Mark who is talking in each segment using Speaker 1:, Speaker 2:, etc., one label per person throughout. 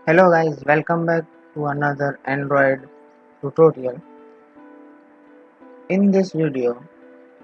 Speaker 1: Hello guys, welcome back to another Android tutorial. In this video,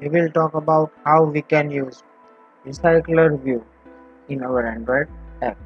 Speaker 1: we will talk about how we can use Recyclerview in our Android app.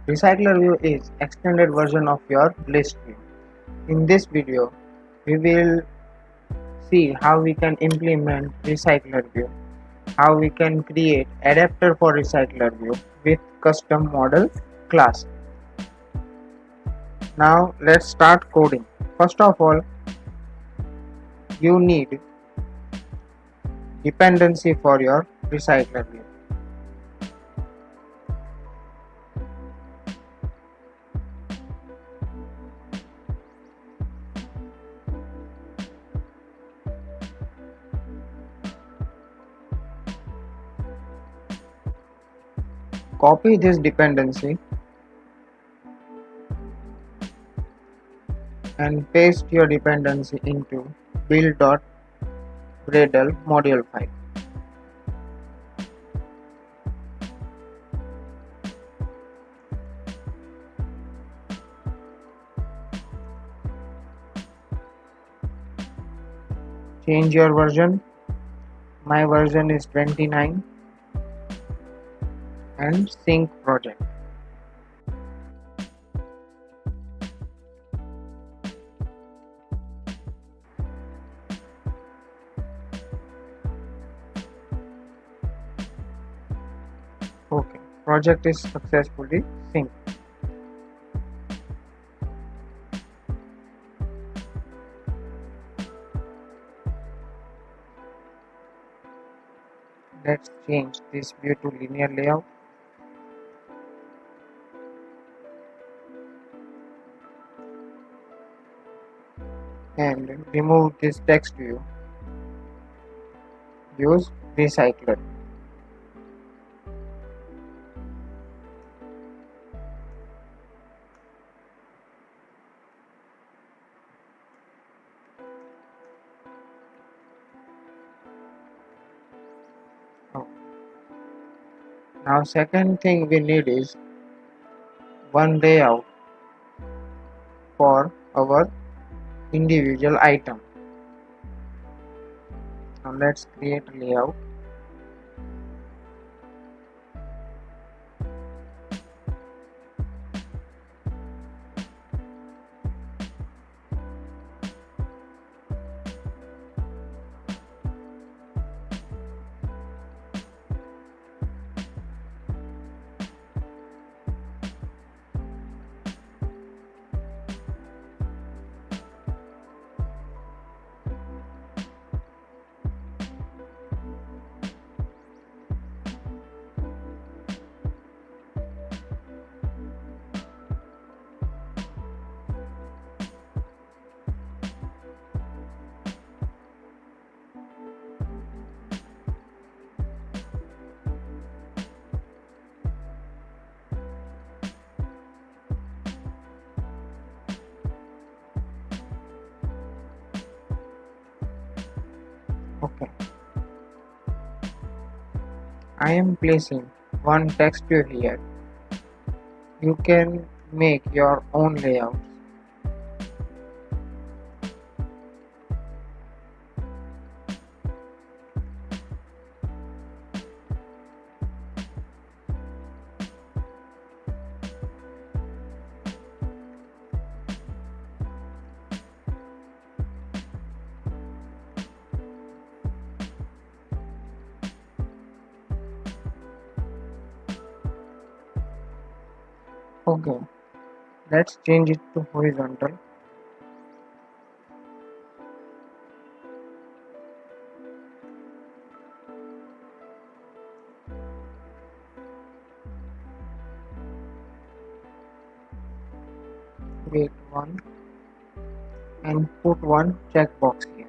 Speaker 1: Recyclerview is extended version of your list view. In this video, we will see how we can implement Recyclerview, how we can create adapter for Recyclerview with custom model class. Now let's start coding. First of all, you need dependency for your Recyclerview. Copy this dependency and paste your dependency into build.gradle module file. Change your version. My version is 29 and sync project. Okay, project is successfully synced. Let's change this view to linear layout. And remove this text view. Use recycler. Oh. Now second thing we need is one layout for our individual item. Now let's create a layout. Okay, I am placing one text view here. You can make your own layouts. Okay, let's change it to horizontal. Create one and put one checkbox here.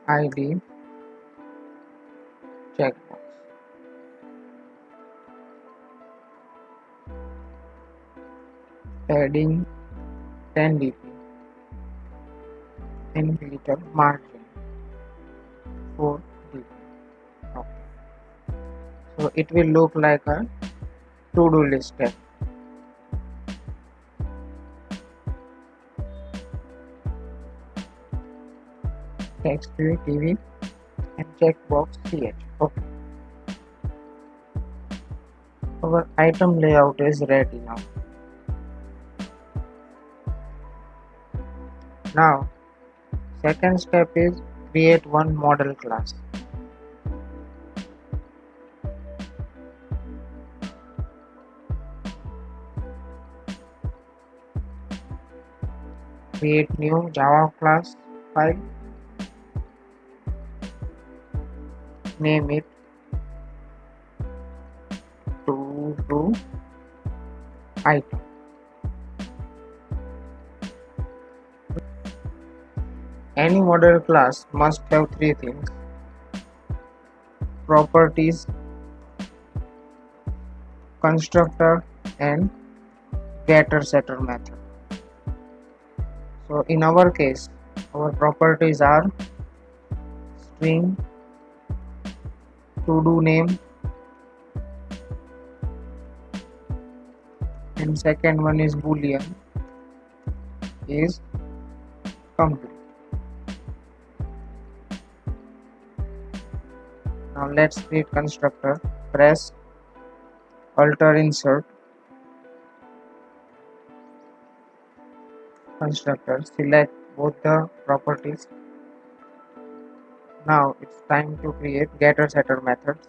Speaker 1: ID checkbox. Padding 10 dp. in little margin for db. Okay. So it will look like a to-do list tab. Text view TV and checkbox ch. Okay. Our item layout is ready now. Now, second step is create one model class. Create new Java class file. Name it to do item. Any model class must have three things: properties, constructor, and getter setter method. So in our case, our properties are string, to do name, and second one is boolean is complete. Now let's create constructor. Press Alt insert constructor, select both the properties. Now it's time to create getter setter methods.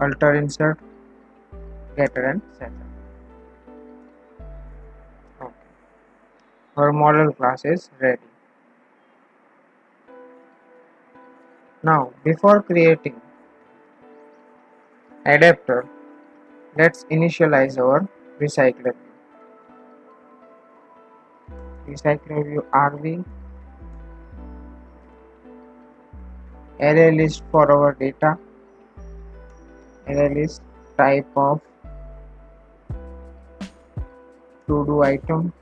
Speaker 1: Alt insert getter and setter. Okay. Our model class is ready. Now before creating adapter, let's initialize our recycler view. Recyclerview RV array list for our data, array list type of to do item,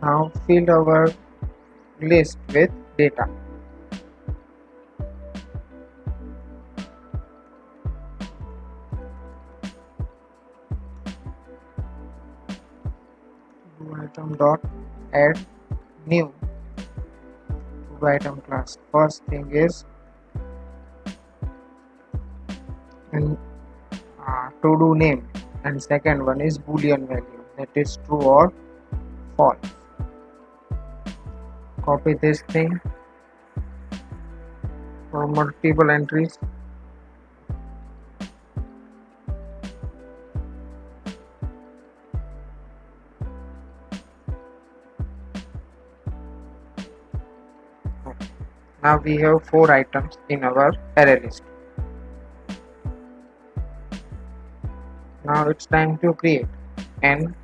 Speaker 1: now fill our list with data. To item dot add new to item class. First thing is in to do name, and second one is boolean value, that is true or false. Copy this thing for multiple entries. Now we have 4 items in our array list. Now it's time to create an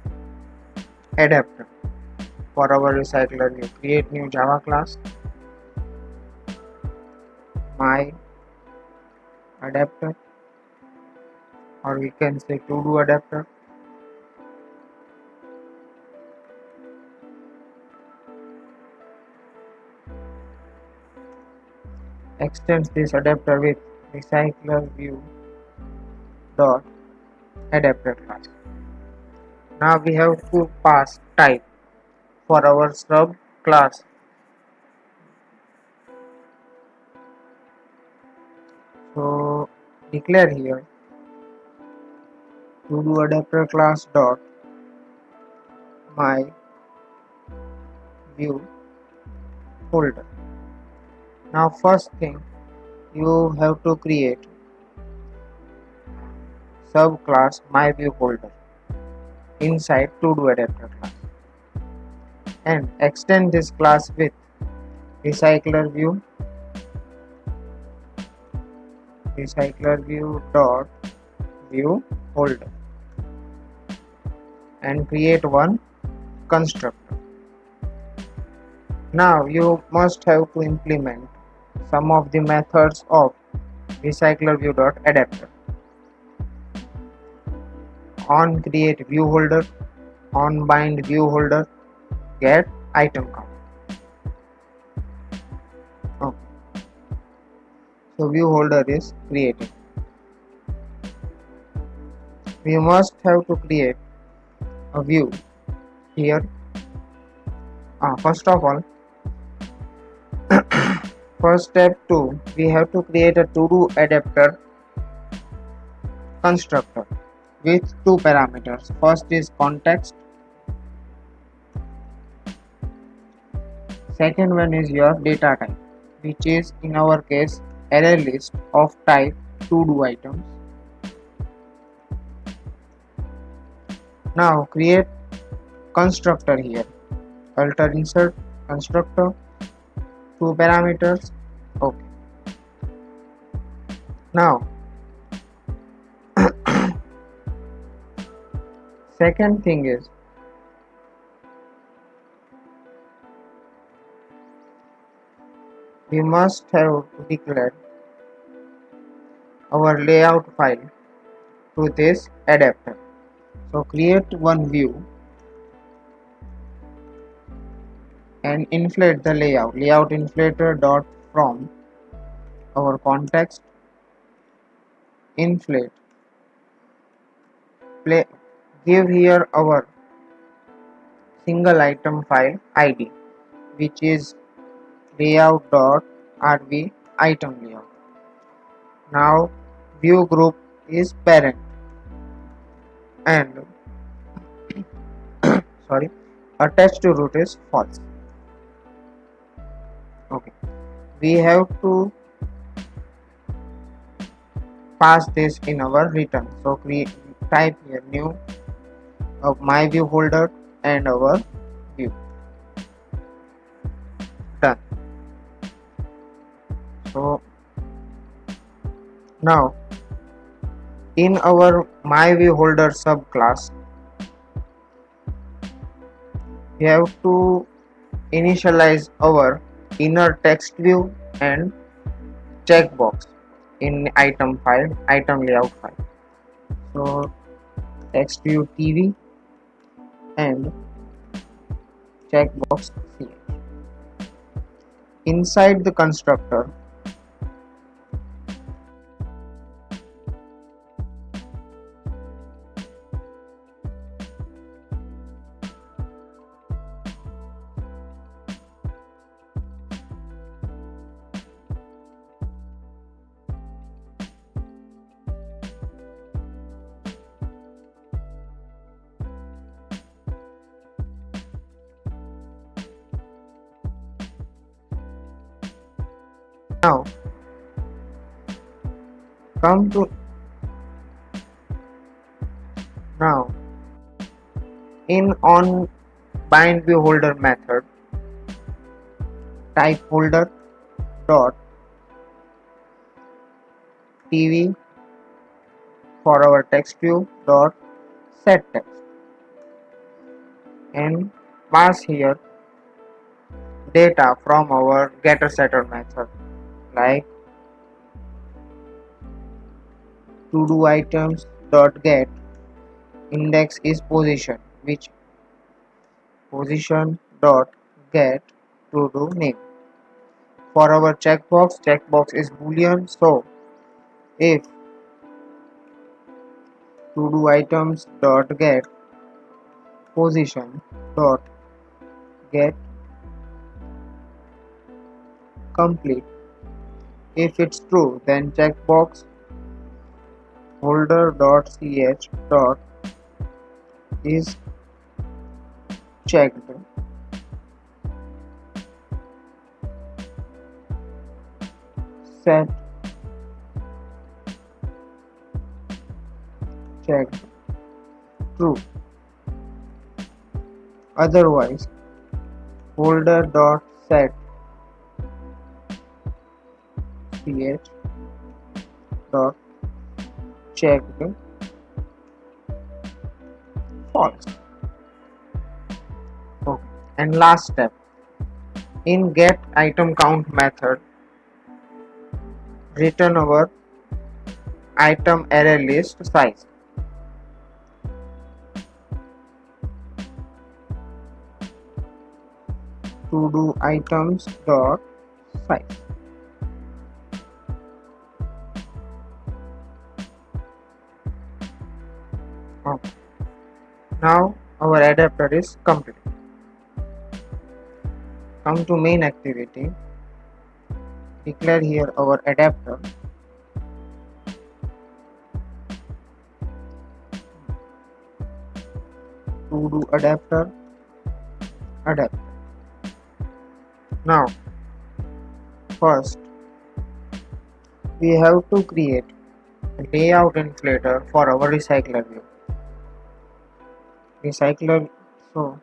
Speaker 1: adapter for our recycler view. Create new Java class, my adapter, or we can say to do adapter. Extends this adapter with Recyclerview dot adapter class. Now we have to pass type for our sub class. So declare here to do adapter class dot my view folder. Now first thing, you have to create subclass my view folder inside to do adapter class and extend this class with recycler view recyclerview dot view holder and create one constructor. Now you must have to implement some of the methods of recyclerview.adapter. On create view holder, on bind view holder, get item count. Okay. So view holder is created. We must have to create a view here. First of all, first step 2, we have to create a to-do adapter constructor with two parameters. First is context, second one is your data type, which is in our case array list of type to do items. Now create constructor here. Alter insert constructor, two parameters. Okay. Now second thing is we must have to declare our layout file to this adapter. So create one view and inflate the layout. Layout inflator dot from our context inflate. Give here our single item file ID, which is layout.rv item layout. Now view group is parent and sorry, attached to root is false. Okay, we have to pass this in our return. So type here new of my view holder and our view. Done. So now in our my view holder subclass we have to initialize our inner text view and checkbox in item file, item layout file. So text view TV and checkbox CH. Inside the constructor now come to now in on bind view holder method type holder dot TV for our text view dot set text and pass here data from our getter setter method like to do items dot get index is position, which position dot get to do name. For our checkbox is boolean, so if to do items dot get position dot get complete, if it's true then checkbox holder dot ch dot is checked set checked true, otherwise holder dot set ch dot checked false. Okay. And last step, in get item count method, return our item array list size. To do items dot size. Okay. Now our adapter is complete. Come to main activity, declare here our adapter. To do adapter, adapter. Now first we have to create a layout inflator for our recycler view. Recycler, so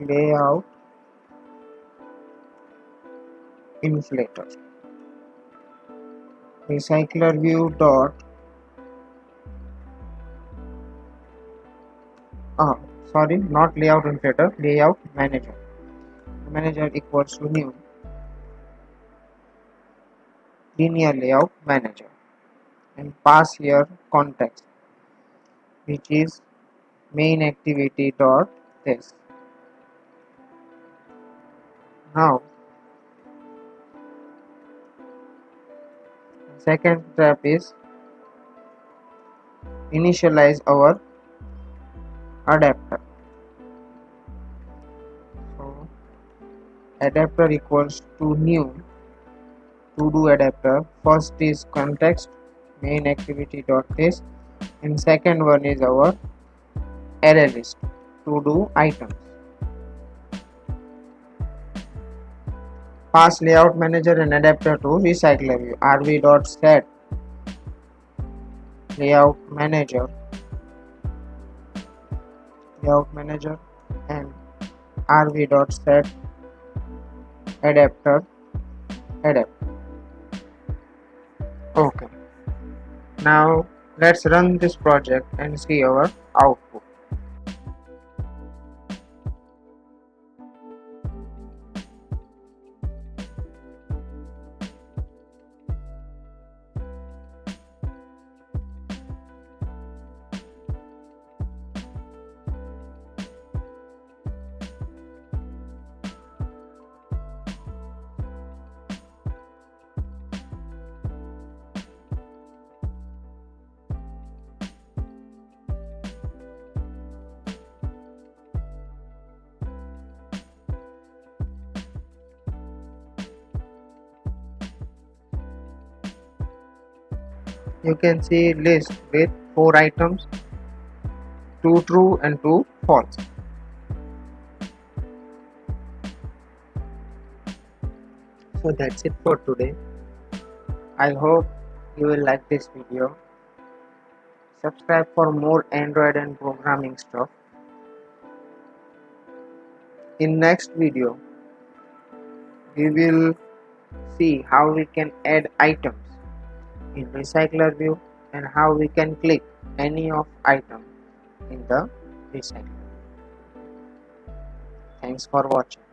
Speaker 1: layout inflator. Recyclerview dot sorry, not layout inflator, layout manager. Manager equals to new linear layout manager, and pass here context, which is main activity dot this. Now second step is initialize our adapter. So adapter equals to new to do adapter. First is context main activity dot this, and second one is our array list to do items. Pass layout manager and adapter to Recyclerview. rv dot set layout manager and rv dot set adapter. Okay, now let's run this project and see our output. You can see list with 4 items, 2 true and 2 false. So that's it for today. I hope you will like this video. Subscribe for more Android and programming stuff. In next video we will see how we can add items in Recyclerview and how we can click any of item in the Recycler. Thanks for watching.